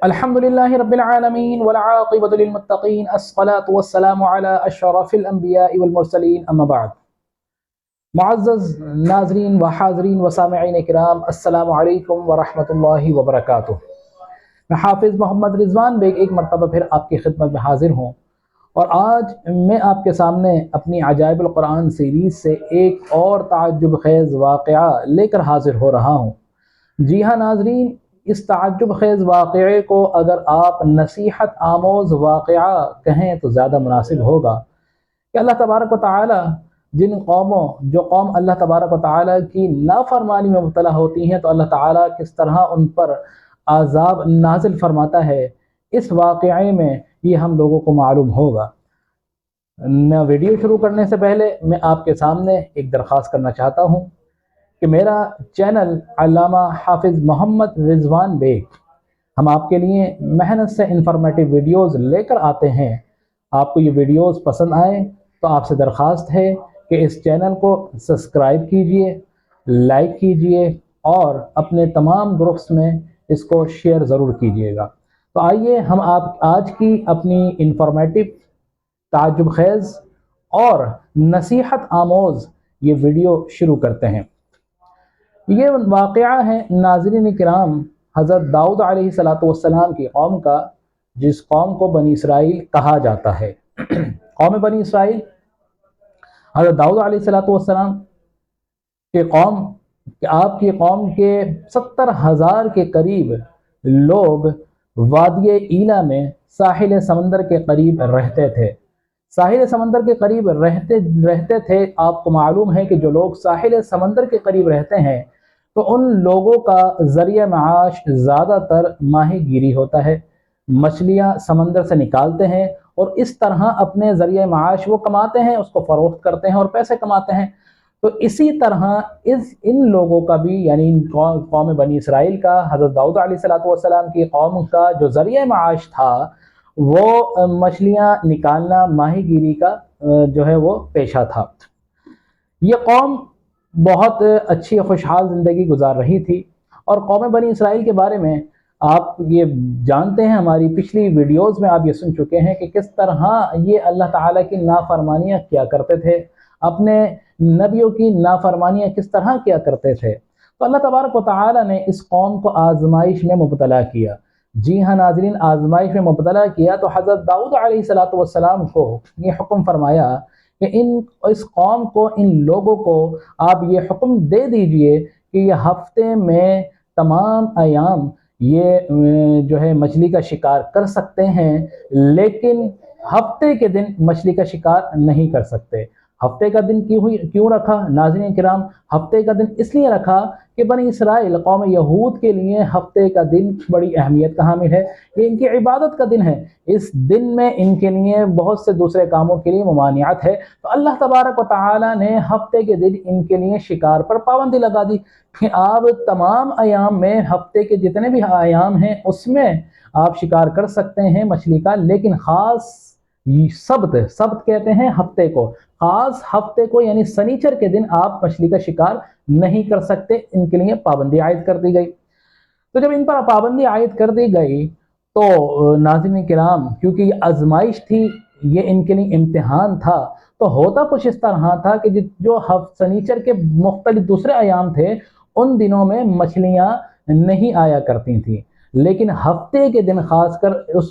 الحمدللہ رب العالمین والعاقبۃ للمتقین الصلاۃ والسلام علی اشرف الانبیاء والمرسلین اما بعد۔ معزز ناظرین و حاضرین و سامعین کرام، السلام علیکم ورحمۃ اللہ وبرکاتہ۔ میں حافظ محمد رضوان بیگ ایک مرتبہ پھر آپ کی خدمت میں حاضر ہوں، اور آج میں آپ کے سامنے اپنی عجائب القرآن سیریز سے ایک اور تعجب خیز واقعہ لے کر حاضر ہو رہا ہوں۔ جی ہاں ناظرین، اس تعجب خیز واقعے کو اگر آپ نصیحت آموز واقعہ کہیں تو زیادہ مناسب ہوگا کہ اللہ تبارک و تعالی جو قوم اللہ تبارک و تعالی کی نافرمانی میں مبتلا ہوتی ہیں تو اللہ تعالی کس طرح ان پر عذاب نازل فرماتا ہے، اس واقعے میں یہ ہم لوگوں کو معلوم ہوگا۔ ویڈیو شروع کرنے سے پہلے میں آپ کے سامنے ایک درخواست کرنا چاہتا ہوں کہ میرا چینل علامہ حافظ محمد رضوان بیگ، ہم آپ کے لیے محنت سے انفارمیٹیو ویڈیوز لے کر آتے ہیں۔ آپ کو یہ ویڈیوز پسند آئیں تو آپ سے درخواست ہے کہ اس چینل کو سبسکرائب کیجئے، لائک کیجئے اور اپنے تمام گروپس میں اس کو شیئر ضرور کیجئے گا۔ تو آئیے ہم آج کی اپنی انفارمیٹیو، تعجب خیز اور نصیحت آموز یہ ویڈیو شروع کرتے ہیں۔ یہ واقعہ ہے ناظرین کرام حضرت داؤد علیہ السلام کی قوم کا، جس قوم کو بنی اسرائیل کہا جاتا ہے۔ قوم بنی اسرائیل حضرت داؤد علیہ السلام کے قوم، آپ کی قوم کے 70,000 کے قریب لوگ وادی ایلا میں ساحل سمندر کے قریب رہتے تھے۔ ساحل سمندر کے قریب رہتے تھے۔ آپ کو معلوم ہے کہ جو لوگ ساحل سمندر کے قریب رہتے ہیں تو ان لوگوں کا ذریعہ معاش زیادہ تر ماہی گیری ہوتا ہے، مچھلیاں سمندر سے نکالتے ہیں اور اس طرح اپنے ذریعہ معاش وہ کماتے ہیں، اس کو فروخت کرتے ہیں اور پیسے کماتے ہیں۔ تو اسی طرح ان لوگوں کا بھی، یعنی قوم بنی اسرائیل کا، حضرت داؤد علیہ السلام کی قوم کا جو ذریعہ معاش تھا وہ مچھلیاں نکالنا، ماہی گیری کا جو ہے وہ پیشہ تھا۔ یہ قوم بہت اچھی خوشحال زندگی گزار رہی تھی، اور قوم بنی اسرائیل کے بارے میں آپ یہ جانتے ہیں، ہماری پچھلی ویڈیوز میں آپ یہ سن چکے ہیں کہ کس طرح یہ اللہ تعالیٰ کی نافرمانیاں کیا کرتے تھے، اپنے نبیوں کی نافرمانیاں کس طرح کیا کرتے تھے۔ تو اللہ تبارک و تعالیٰ نے اس قوم کو آزمائش میں مبتلا کیا۔ جی ہاں ناظرین، آزمائش میں مبتلا کیا تو حضرت داؤد علیہ السلام کو یہ حکم فرمایا کہ اس قوم کو، ان لوگوں کو آپ یہ حکم دے دیجئے کہ یہ ہفتے میں تمام ایام یہ جو ہے مچھلی کا شکار کر سکتے ہیں، لیکن ہفتے کے دن مچھلی کا شکار نہیں کر سکتے۔ ہفتے کا دن کیوں رکھا ناظرین کرام؟ ہفتے کا دن اس لیے رکھا کہ بنی اسرائیل، قوم یہود کے لیے ہفتے کا دن بڑی اہمیت کا حامل ہے۔ یہ ان کی عبادت کا دن ہے۔ اس دن میں ان کے لیے بہت سے دوسرے کاموں کے لیے ممانعت ہے، تو اللہ تبارک و تعالی نے ہفتے کے دن ان کے لیے شکار پر پابندی لگا دی کہ آپ تمام ایام میں، ہفتے کے جتنے بھی ایام ہیں اس میں آپ شکار کر سکتے ہیں مچھلی کا، لیکن خاص سبت کہتے ہیں ہفتے کو، خاص ہفتے کو یعنی سنیچر کے دن آپ مچھلی کا شکار نہیں کر سکتے۔ ان کے لیے پابندی عائد کر دی گئی۔ تو جب ان پر پابندی عائد کر دی گئی تو ناظرین کرام، کیونکہ یہ آزمائش تھی، یہ ان کے لیے امتحان تھا، تو ہوتا کچھ اس طرح تھا کہ جو سنیچر کے مختلف دوسرے ایام تھے ان دنوں میں مچھلیاں نہیں آیا کرتی تھیں، لیکن ہفتے کے دن خاص کر اس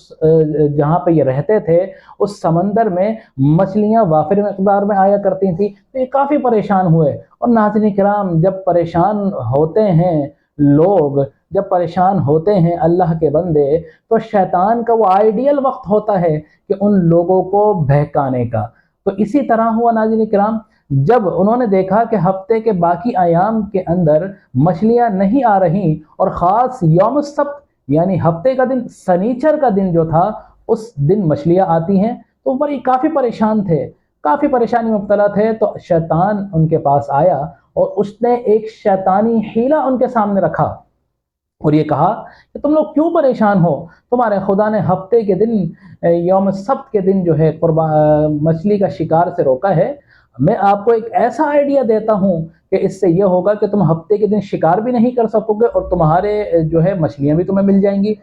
جہاں پہ یہ رہتے تھے اس سمندر میں مچھلیاں وافر مقدار میں آیا کرتی تھیں۔ تو یہ کافی پریشان ہوئے، اور ناظرین کرام جب پریشان ہوتے ہیں لوگ، جب پریشان ہوتے ہیں اللہ کے بندے، تو شیطان کا وہ آئیڈیل وقت ہوتا ہے کہ ان لوگوں کو بہکانے کا۔ تو اسی طرح ہوا ناظرین کرام، جب انہوں نے دیکھا کہ ہفتے کے باقی ایام کے اندر مچھلیاں نہیں آ رہی، اور خاص یوم السبت یعنی ہفتے کا دن، سنیچر کا دن جو تھا، اس دن مچھلیاں آتی ہیں، تو کافی پریشان تھے، کافی پریشانی میں مبتلا تھے۔ تو شیطان ان کے پاس آیا اور اس نے ایک شیطانی حیلہ ان کے سامنے رکھا اور یہ کہا کہ تم لوگ کیوں پریشان ہو؟ تمہارے خدا نے ہفتے کے دن، یوم السبت کے دن جو ہے مچھلی کا شکار سے روکا ہے۔ میں آپ کو ایک ایسا آئیڈیا دیتا ہوں کہ اس سے یہ ہوگا کہ تم ہفتے کے دن شکار بھی نہیں کر سکو گے اور تمہارے جو ہے مچھلیاں بھی تمہیں مل جائیں گی۔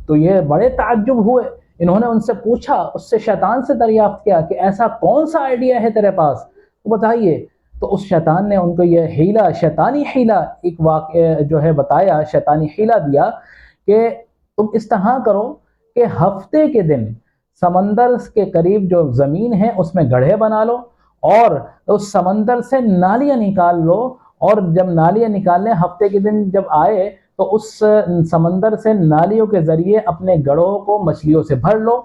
تو یہ بڑے تعجب ہوئے. انہوں نے ان سے پوچھا، اس سے شیطان سے دریافت کیا کہ ایسا کون سا آئیڈیا ہے تیرے پاس، تو بتائیے. تو اس شیطان نے ان کو یہ حیلہ، شیطانی حیلہ ایک واقعہ جو ہے بتایا، شیطانی حیلہ دیا کہ تم اس طرح کرو کہ ہفتے کے دن سمندر کے قریب جو زمین ہے اس میں گڑھے بنا لو، اور اس سمندر سے نالیاں نکال لو، اور جب نالیاں نکالنے ہفتے کے دن جب آئے تو اس سمندر سے نالیوں کے ذریعے اپنے گڑھوں کو مچھلیوں سے بھر لو.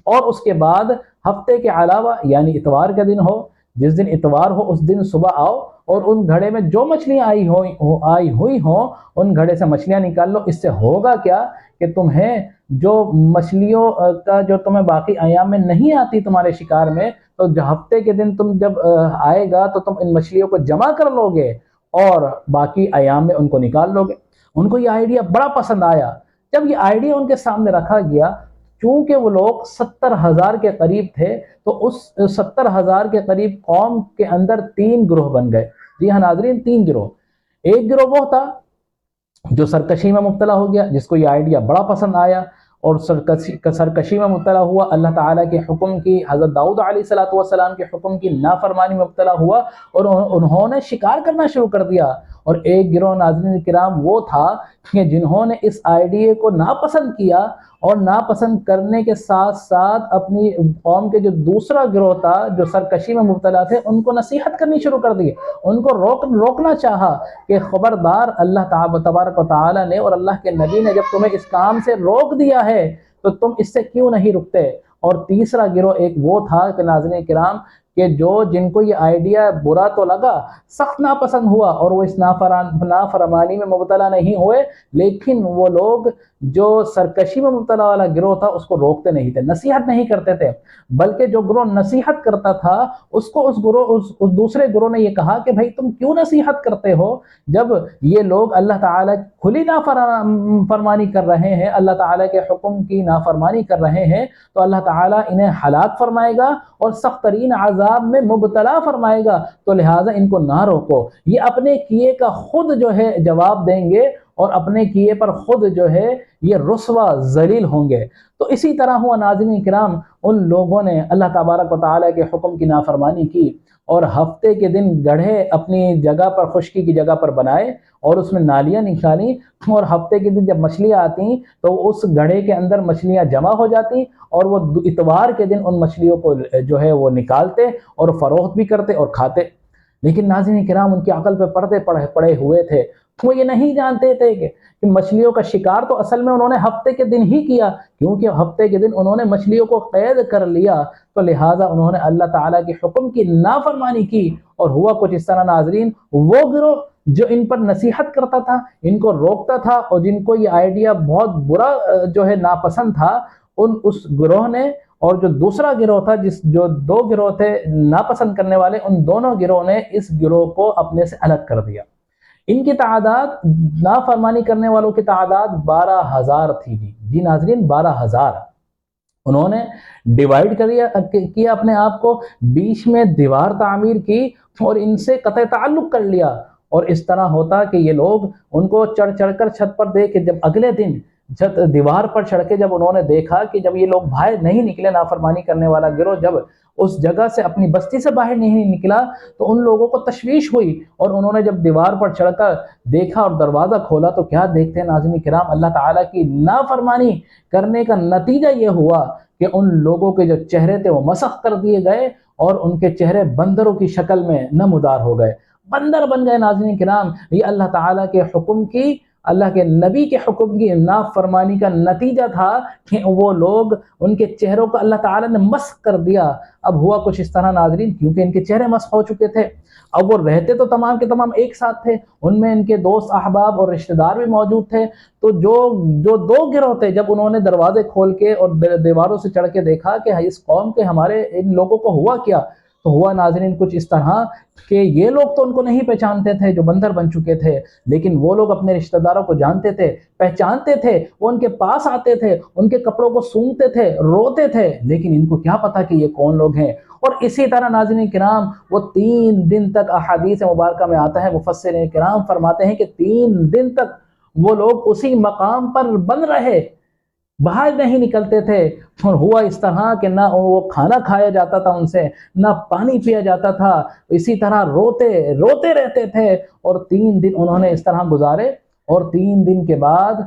اور اس کے بعد ہفتے کے علاوہ یعنی اتوار کا دن ہو، جس دن اتوار ہو اس دن صبح آؤ اور ان گھڑے میں جو مچھلیاں آئی ہوئی ہوں ان گھڑے سے مچھلیاں نکال لو. اس سے ہوگا کیا کہ تمہیں جو مچھلیوں کا جو تمہیں باقی ایام میں نہیں آتی تمہارے شکار میں، تو ہفتے کے دن تم جب آئے گا تو تم ان مچھلیوں کو جمع کر لو گے اور باقی ایام میں ان کو نکال لو گے. ان کو یہ آئیڈیا بڑا پسند آیا. جب یہ آئیڈیا ان کے سامنے رکھا گیا، چونکہ وہ لوگ 70,000 کے قریب تھے، تو اس 70,000 کے قریب قوم کے اندر 3 گروہ بن گئے. جی ہاں ناظرین، 3 گروہ. ایک گروہ وہ تھا جو سرکشی میں مبتلا ہو گیا، جس کو یہ آئیڈیا بڑا پسند آیا اور سرکشی میں مبتلا ہوا، اللہ تعالیٰ کے حکم کی، حضرت داؤد علیہ السلام کے حکم کی نافرمانی میں مبتلا ہوا اور انہوں نے شکار کرنا شروع کر دیا. اور ایک گروہ ناظرین کرام وہ تھا کہ جنہوں نے اس آئیڈیا کو ناپسند کیا، اور ناپسند کرنے کے ساتھ ساتھ اپنی قوم کے جو دوسرا گروہ تھا جو سرکشی میں مبتلا تھے ان کو نصیحت کرنی شروع کر دی. ان کو روکنا چاہا کہ خبردار، اللہ تبارک و تعالیٰ نے اور اللہ کے نبی نے جب تمہیں اس کام سے روک دیا ہے تو تم اس سے کیوں نہیں رکتے. اور تیسرا گروہ ایک وہ تھا کہ ناظرین کرام کہ جن کو یہ آئیڈیا برا تو لگا، سخت ناپسند ہوا، اور وہ اس نافرمانی میں مبتلا نہیں ہوئے، لیکن وہ لوگ جو سرکشی میں مبتلا والا گروہ تھا اس کو روکتے نہیں تھے، نصیحت نہیں کرتے تھے، بلکہ جو گروہ نصیحت کرتا تھا اس کو اس دوسرے گروہ نے یہ کہا کہ بھائی تم کیوں نصیحت کرتے ہو جب یہ لوگ اللہ تعالیٰ کھلی نافرمانی کر رہے ہیں، اللہ تعالیٰ کے حکم کی نافرمانی کر رہے ہیں، تو اللہ تعالیٰ انہیں ہلاک فرمائے گا اور سخت ترین عذاب میں مبتلا فرمائے گا، تو لہٰذا ان کو نہ روکو. یہ اپنے کیے کا خود جو ہے جواب دیں گے اور اپنے کیے پر خود جو ہے یہ رسوا ذلیل ہوں گے. تو اسی طرح ہوا ناظرین کرام، ان لوگوں نے اللہ تبارک و تعالیٰ کے حکم کی نافرمانی کی اور ہفتے کے دن گڑھے اپنی جگہ پر، خشکی کی جگہ پر بنائے اور اس میں نالیاں نکالیں، اور ہفتے کے دن جب مچھلیاں آتی تو اس گڑھے کے اندر مچھلیاں جمع ہو جاتی اور وہ اتوار کے دن ان مچھلیوں کو جو ہے وہ نکالتے اور فروخت بھی کرتے اور کھاتے. لیکن ناظرین کرام ان کی عقل پہ پردے پڑے ہوئے تھے. وہ یہ نہیں جانتے تھے کہ مچھلیوں کا شکار تو اصل میں انہوں نے ہفتے کے دن ہی کیا، کیونکہ ہفتے کے دن انہوں نے مچھلیوں کو قید کر لیا، تو لہٰذا انہوں نے اللہ تعالیٰ کے حکم کی نافرمانی کی. اور ہوا کچھ اس طرح ناظرین، وہ گروہ جو ان پر نصیحت کرتا تھا، ان کو روکتا تھا، اور جن کو یہ آئیڈیا بہت برا جو ہے ناپسند تھا، اس گروہ نے، اور جو دوسرا گروہ تھا جو 2 گروہ تھے ناپسند کرنے والے، ان دونوں گروہ نے اس گروہ کو اپنے سے الگ کر دیا. ان کی تعداد، نافرمانی کرنے والوں کی تعداد 12,000 تھی. جی ناظرین، 12,000. انہوں نے ڈیوائیڈ کیا اپنے آپ کو، بیچ میں دیوار تعمیر کی اور ان سے قطع تعلق کر لیا. اور اس طرح ہوتا کہ یہ لوگ ان کو چڑھ کر چھت پر دے کے جب اگلے دن دیوار پر چڑھ کے جب انہوں نے دیکھا کہ جب یہ لوگ باہر نہیں نکلے، نافرمانی کرنے والا گروہ جب اس جگہ سے اپنی بستی سے باہر نہیں نکلا، تو ان لوگوں کو تشویش ہوئی اور انہوں نے جب دیوار پر چڑھ کر دیکھا اور دروازہ کھولا تو کیا دیکھتے ہیں ناظرین کرام، اللہ تعالیٰ کی نافرمانی کرنے کا نتیجہ یہ ہوا کہ ان لوگوں کے جو چہرے تھے وہ مسخ کر دیے گئے اور ان کے چہرے بندروں کی شکل میں نمودار ہو گئے، بندر بن گئے. ناظرین کرام، یہ اللہ تعالیٰ کے حکم کی، اللہ کے نبی کے حکم کی نافرمانی کا نتیجہ تھا کہ وہ لوگ، ان کے چہروں کو اللہ تعالیٰ نے مسخ کر دیا. اب ہوا کچھ اس طرح ناظرین، کیونکہ ان کے چہرے مسخ ہو چکے تھے، اب وہ رہتے تو تمام کے تمام ایک ساتھ تھے، ان میں ان کے دوست احباب اور رشتہ دار بھی موجود تھے. تو جو 2 گروہ تھے، جب انہوں نے دروازے کھول کے اور دیواروں سے چڑھ کے دیکھا کہ اس قوم کے، ہمارے ان لوگوں کو ہوا کیا، تو ہوا ناظرین کچھ اس طرح کہ یہ لوگ تو ان کو نہیں پہچانتے تھے جو بندر بن چکے تھے، لیکن وہ لوگ اپنے رشتہ داروں کو جانتے تھے، پہچانتے تھے، وہ ان کے پاس آتے تھے، ان کے کپڑوں کو سونگھتے تھے، روتے تھے، لیکن ان کو کیا پتا کہ یہ کون لوگ ہیں. اور اسی طرح ناظرین کرام وہ 3 دن تک، احادیث مبارکہ میں آتا ہے، مفسرین کرام فرماتے ہیں کہ 3 دن تک وہ لوگ اسی مقام پر بن رہے باہر نہیں نکلتے تھے، اور ہوا اس طرح کہ نہ وہ کھانا کھایا جاتا تھا ان سے، نہ پانی پیا جاتا تھا، اسی طرح روتے روتے رہتے تھے، اور 3 دن انہوں نے اس طرح گزارے، اور 3 دن کے بعد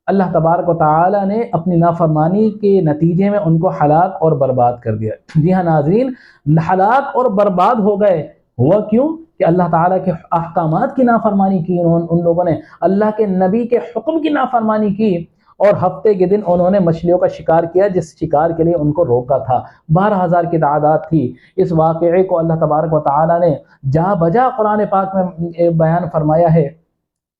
اللہ تبارک و تعالی نے اپنی نافرمانی کے نتیجے میں ان کو ہلاک اور برباد کر دیا۔ جی ہاں ناظرین، ہلاک اور برباد ہو گئے، ہوا کیوں کہ اللہ تعالیٰ کے احکامات کی نافرمانی کی، ان لوگوں نے اللہ کے نبی کے حکم کی نافرمانی کی، اور ہفتے کے دن انہوں نے مچھلیوں کا شکار کیا، جس شکار کے لیے ان کو روکا تھا۔ 12,000 کی تعداد تھی۔ اس واقعے کو اللہ تبارک و تعالیٰ نے جا بجا قرآن پاک میں بیان فرمایا ہے،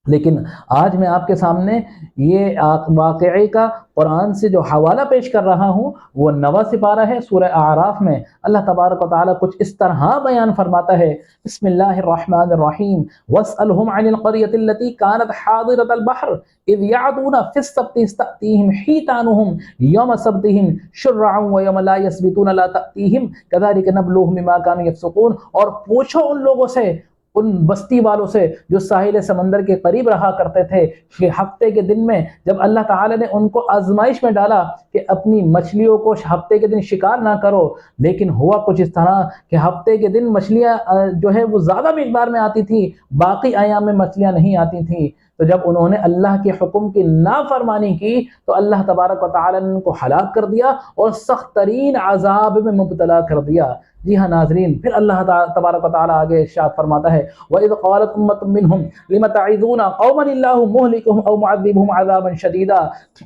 لیکن آج میں آپ کے سامنے یہ واقعے کا قرآن سے جو حوالہ پیش کر رہا ہوں وہ 9واں سپارہ ہے سورہ اعراف میں۔ اللہ تبارک و تعالیٰ کچھ اس طرح بیان فرماتا ہے، بسم اللہ الرحمن الرحیم، وَاسْأَلْهُمْ عَنِ الْقَرْيَةِ الَّتِي كَانَتْ حَاضِرَةَ الْبَحْرِ إِذْ يَعْدُونَ فِي السَّبْتِ إِذْ تَأْتِيهِمْ حِيتَانُهُمْ يَوْمَ سَبْتِهِمْ شُرَّعًا وَيَوْمَ لَا يَسْبِتُونَ لَا تَأْتِيهِمْ كَذَلِكَ نَبْلُوهُمْ بِمَا كَانُوا يَفْسُقُونَ۔ اور پوچھو ان لوگوں سے، ان بستی والوں سے جو ساحل سمندر کے قریب رہا کرتے تھے، کہ ہفتے کے دن میں جب اللہ تعالی نے ان کو آزمائش میں ڈالا کہ اپنی مچھلیوں کو ہفتے کے دن شکار نہ کرو، لیکن ہوا کچھ اس طرح کہ ہفتے کے دن مچھلیاں جو ہے وہ زیادہ مقدار میں آتی تھی، باقی ایام میں مچھلیاں نہیں آتی تھیں۔ تو جب انہوں نے اللہ کے حکم کی نافرمانی کی تو اللہ تبارک و تعالی نے ان کو ہلاک کر دیا اور سخت ترین عذاب میں مبتلا کر دیا۔ جی ہاں ناظرین، پھر اللہ تبارک و تعالیٰ آگے ارشاد فرماتا ہے، وَإِذْ قَالَتْ أُمَّةٌ مِّنْهُمْ لِمَ تَعِظُونَ قَوْمًا اللَّهُ مُهْلِكُهُمْ أَوْ مُعَذِّبُهُمْ عَذَابًا شَدِيدًا۔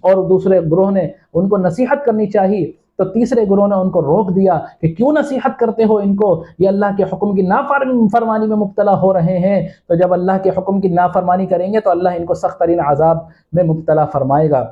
اور دوسرے گروہ نے ان کو نصیحت کرنی چاہیے، تو تیسرے گروہ نے ان کو روک دیا کہ کیوں نصیحت کرتے ہو ان کو، یہ اللہ کے حکم کی نافرمانی میں مبتلا ہو رہے ہیں، تو جب اللہ کے حکم کی نافرمانی کریں گے تو اللہ ان کو سخت ترین عذاب میں مبتلا فرمائے گا۔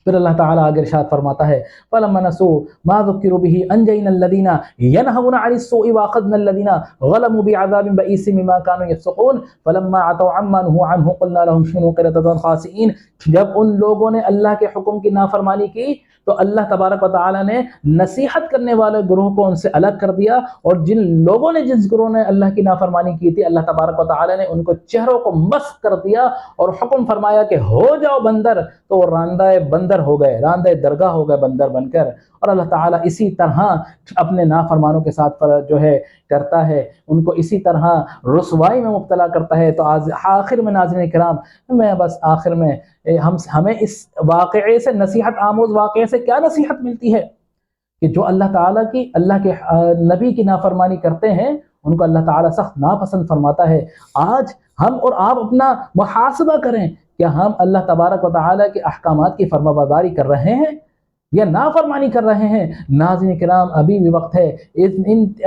پھر اللہ تعالیٰ آگے ارشاد فرماتا ہے، فَلَمَّا نَسُوا مَا ذُكِّرُوا بِهِ أَنجَيْنَا الَّذِينَ يَنْهَوْنَ عَنِ السُّوءِ وَأَخَذْنَا الَّذِينَ ظَلَمُوا بِعَذَابٍ بَئِيسٍ بِمَا كَانُوا يَفْسُقُونَ فَلَمَّا عَتَوْا عَمَّا نُهُوا عَنْهُ قُلْنَا لَهُمْ كُونُوا قِرَدَةً خَاسِئِينَ۔ جب ان لوگوں نے اللہ کے حکم کی نافرمانی کی تو اللہ تبارک و تعالیٰ نے نصیحت کرنے والے گروہ کو ان سے الگ کر دیا، اور جن لوگوں نے جس گروہ نے اللہ کی نافرمانی کی تھی، اللہ تبارک و تعالیٰ نے ان کو چہروں کو مسخ کر دیا اور حکم فرمایا کہ ہو جاؤ بندر، تو وہ راندہ بندر ہو گئے، راندہ درگاہ ہو گئے بندر بن کر۔ اور اللہ تعالیٰ اسی طرح اپنے نافرمانوں کے ساتھ جو ہے کرتا ہے، ان کو اسی طرح رسوائی میں مبتلا کرتا ہے۔ تو آخر میں ناظرین کرام، میں بس آخر میں ہمیں اس واقعے سے، نصیحت آموز واقعے سے کیا نصیحت ملتی ہے کہ جو اللہ تعالیٰ کی، اللہ کے نبی کی نافرمانی کرتے ہیں ان کو اللہ تعالیٰ سخت ناپسند فرماتا ہے۔ آج ہم اور آپ اپنا محاسبہ کریں، کیا ہم اللہ تبارک و تعالیٰ کے احکامات کی فرما برداری کر رہے ہیں یا نافرمانی کر رہے ہیں؟ ناظرین کرام، ابھی بھی وقت ہے،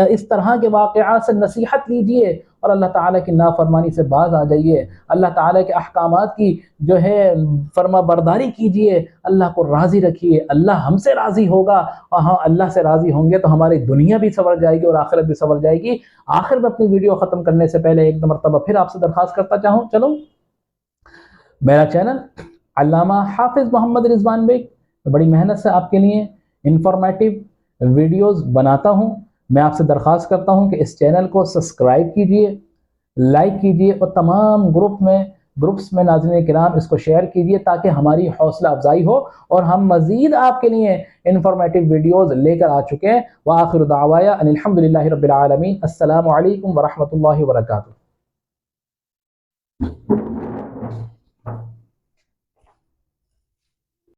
اس طرح کے واقعات سے نصیحت لیجئے اور اللہ تعالیٰ کی نافرمانی سے باز آ جائیے، اللہ تعالیٰ کے احکامات کی جو ہے فرما برداری کیجئے، اللہ کو راضی رکھیے، اللہ ہم سے راضی ہوگا، اور ہاں اللہ سے راضی ہوں گے تو ہماری دنیا بھی سنور جائے گی اور آخرت بھی سنور جائے گی۔ آخر میں اپنی ویڈیو ختم کرنے سے پہلے ایک مرتبہ پھر آپ سے درخواست کرتا چلو میرا چینل علامہ حافظ محمد رضوان بیگ بڑی محنت سے آپ کے لیے انفارمیٹیو ویڈیوز بناتا ہوں۔ میں آپ سے درخواست کرتا ہوں کہ اس چینل کو سبسکرائب کیجئے، لائک کیجئے، اور تمام گروپس میں ناظرین کرام اس کو شیئر کیجئے تاکہ ہماری حوصلہ افزائی ہو اور ہم مزید آپ کے لیے انفارمیٹیو ویڈیوز لے کر آ چکے ہیں۔ وآخر دعوایا ان الحمدللہ رب العالمین۔ السلام علیکم ورحمۃ اللہ وبرکاتہ۔